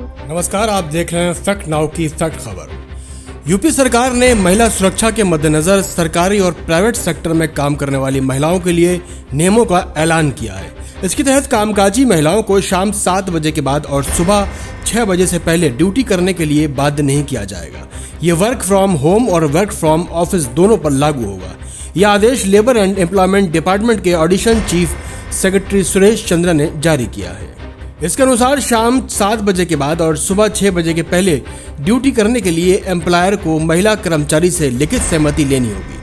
नमस्कार, आप देख रहे हैं फैक्ट नाउ की फैक्ट खबर। यूपी सरकार ने महिला सुरक्षा के मद्देनजर सरकारी और प्राइवेट सेक्टर में काम करने वाली महिलाओं के लिए नियमों का ऐलान किया है। इसके तहत कामकाजी महिलाओं को शाम 7 बजे के बाद और सुबह 6 बजे से पहले ड्यूटी करने के लिए बाध्य नहीं किया जाएगा। ये वर्क फ्रॉम होम और वर्क फ्रॉम ऑफिस दोनों पर लागू होगा। यह आदेश लेबर एंड एम्प्लॉयमेंट डिपार्टमेंट के audition chief secretary Suresh Chandra ने जारी किया है। इसके अनुसार शाम 7 बजे के बाद और सुबह 6 बजे के पहले ड्यूटी करने के लिए एम्प्लॉयर को महिला कर्मचारी से लिखित सहमति लेनी होगी।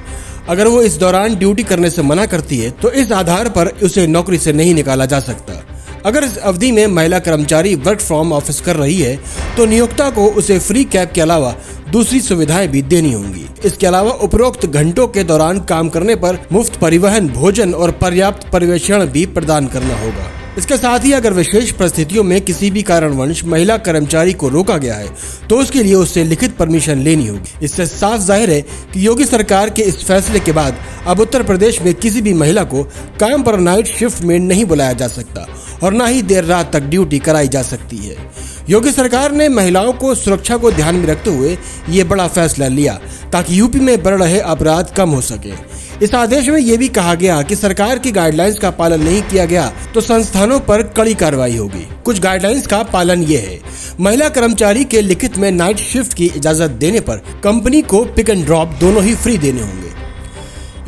अगर वो इस दौरान ड्यूटी करने से मना करती है तो इस आधार पर उसे नौकरी से नहीं निकाला जा सकता। अगर इस अवधि में महिला कर्मचारी वर्क फ्रॉम ऑफिस कर रही है तो नियोक्ता को उसे फ्री कैब के अलावा दूसरी सुविधाएं भी देनी होंगी। इसके अलावा उपरोक्त घंटों के दौरान काम करने पर मुफ्त परिवहन, भोजन और पर्याप्त पर्यवेक्षण भी प्रदान करना होगा। इसके साथ ही अगर विशेष परिस्थितियों में किसी भी कारणवश महिला कर्मचारी को रोका गया है तो उसके लिए उससे लिखित परमिशन लेनी होगी। इससे साफ जाहिर है कि योगी सरकार के इस फैसले के बाद अब उत्तर प्रदेश में किसी भी महिला को काम पर नाइट शिफ्ट में नहीं बुलाया जा सकता और न ही देर रात तक ड्यूटी कराई जा सकती है। योगी सरकार ने महिलाओं को सुरक्षा को ध्यान में रखते हुए ये बड़ा फैसला लिया ताकि यूपी में बढ़ रहे अपराध कम हो सके। इस आदेश में ये भी कहा गया कि सरकार की गाइडलाइंस का पालन नहीं किया गया तो संस्थानों पर कड़ी कार्रवाई होगी। कुछ गाइडलाइंस का पालन ये है: महिला कर्मचारी के लिखित में नाइट शिफ्ट की इजाजत देने पर कंपनी को पिक एंड ड्रॉप दोनों ही फ्री देने होंगे।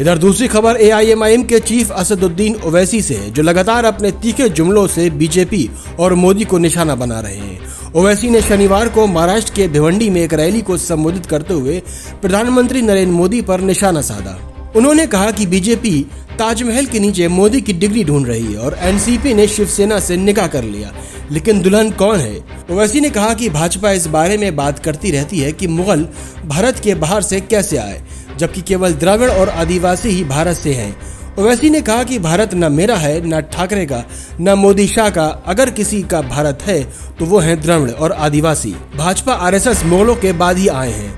इधर दूसरी खबर AIMIM के चीफ असदुद्दीन ओवैसी से है, जो लगातार अपने तीखे जुमलों से बीजेपी और मोदी को निशाना बना रहे हैं। ओवैसी ने शनिवार को महाराष्ट्र के भिवंडी में एक रैली को संबोधित करते हुए प्रधानमंत्री नरेंद्र मोदी पर निशाना साधा। उन्होंने कहा कि बीजेपी ताजमहल के नीचे मोदी की डिग्री ढूंढ रही है और एनसीपी ने शिवसेना से निकाह कर लिया, लेकिन दुल्हन कौन है? ओवैसी ने कहा कि भाजपा इस बारे में बात करती रहती है कि मुगल भारत के बाहर से कैसे आए, जबकि केवल द्रविड़ और आदिवासी ही भारत से हैं। ओवैसी ने कहा कि भारत न मेरा है, न ठाकरे का, न मोदी शाह का। अगर किसी का भारत है तो वो है द्रविड़ और आदिवासी। भाजपा RSS मुगलों के बाद ही आए हैं।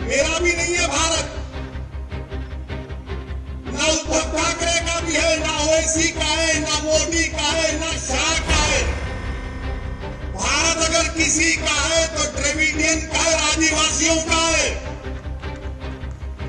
मेरा भी नहीं है भारत, ना उद्धव ठाकरे का भी है, ना ओवैसी का है, ना मोदी का है, ना शाह का है। भारत अगर किसी का है तो द्रविडियन का है, आदिवासियों का है।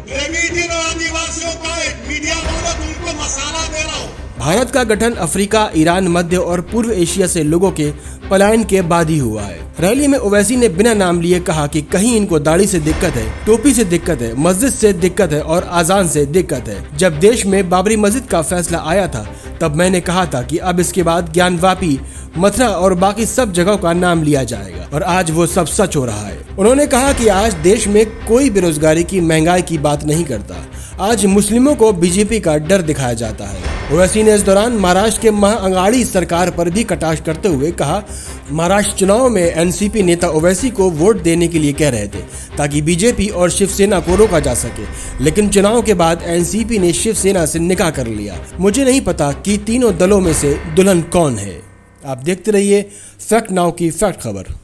द्रविडियन और आदिवासियों का है। मीडिया बोलो तो उनको मसाला दे रहा हूं। भारत का गठन अफ्रीका, ईरान, मध्य और पूर्व एशिया से लोगों के पलायन के बाद ही हुआ है। रैली में ओवैसी ने बिना नाम लिए कहा कि कहीं इनको दाढ़ी से दिक्कत है, टोपी से दिक्कत है, मस्जिद से दिक्कत है और आजान से दिक्कत है। जब देश में बाबरी मस्जिद का फैसला आया था तब मैंने कहा था कि अब इसके बाद ज्ञानवापी, मथुरा और बाकी सब जगहों का नाम लिया जाएगा और आज वो सब सच हो रहा है। उन्होंने कहा कि आज देश में कोई बेरोजगारी की, महंगाई की बात नहीं करता। आज मुस्लिमों को बीजेपी का डर दिखाया जाता है। ओवैसी ने इस दौरान महाराष्ट्र के महाअघाड़ी सरकार पर भी कटाक्ष करते हुए कहा, महाराष्ट्र चुनाव में एनसीपी नेता ओवैसी को वोट देने के लिए कह रहे थे ताकि बीजेपी और शिवसेना को रोका जा सके, लेकिन चुनाव के बाद एनसीपी ने शिवसेना से निकाह कर लिया। मुझे नहीं पता कि तीनों दलों में से दुल्हन कौन है। आप देखते रहिए फैक्ट नाउ की फैक्ट खबर।